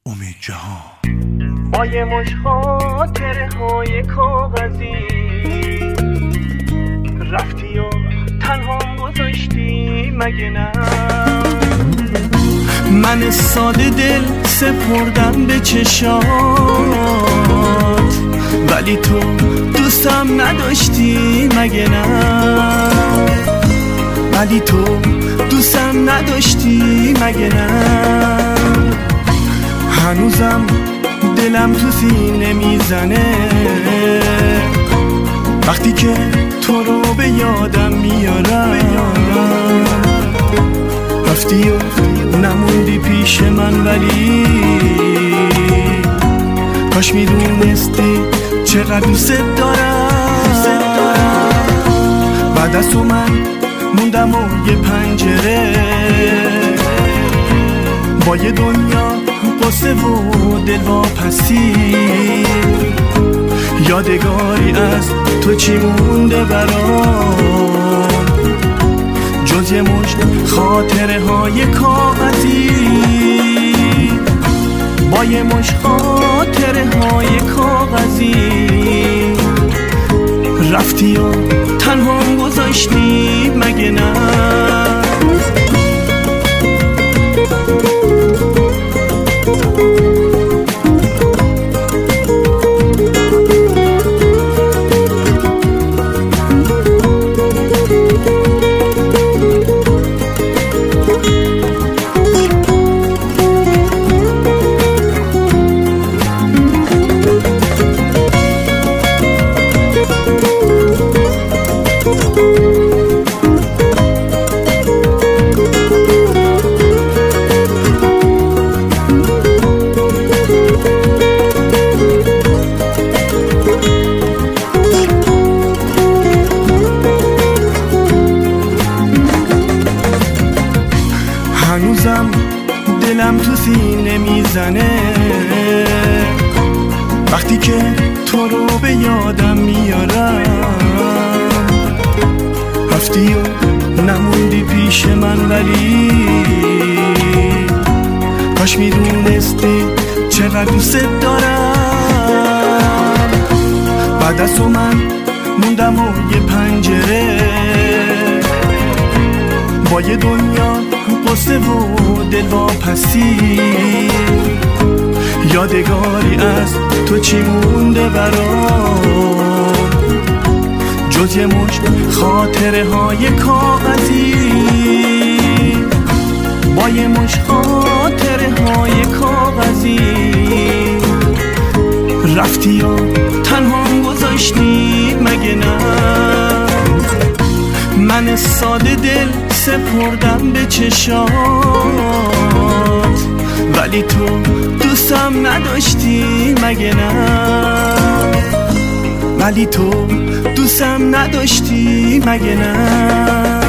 امید جهان. با یه مش خاطره های کاغذی رفتی و تنهام گذاشتی مگه نه؟ من ساده دل سپردم به چشات، ولی تو دوستم نداشتی مگه نه؟ ولی تو دوستم نداشتی مگه نه؟ هنوزم دلم تو سینه میزنه وقتی که تو رو به یادم میارم. رفتی و نموندی پیش من، ولی کاش میدونستی چقدر دوست دارم. بعد از تو من موندم و یه پنجره با یه دنیا قصه و دلواپسی. یادگاری از تو چی مونده برام جز یه مشت خاطره های کاغذی؟ با یه مشت خاطره های کاغذی رفتی و تنهام گذاشتی مگه نه؟ هنوزم دلم تو سینه میزنه وقتی که تو رو به یادم میارم. رفتی و نموندی پیش من، ولی کاش میدونستی چقدر دوست دارم. بعد از تو من موندم و یه پنجره با یه دنیا قصه و دلواپسی. یادگاری از تو چی مونده برام جز یه مشت خاطره های کاغذی؟ با یه مشت خاطره های کاغذی رفتی و تنهام گذاشتی مگه نه؟ من ساده دل سپردم به چشات، ولی تو دوستم نداشتی مگه نه؟ ولی تو دوستم نداشتی مگه نه؟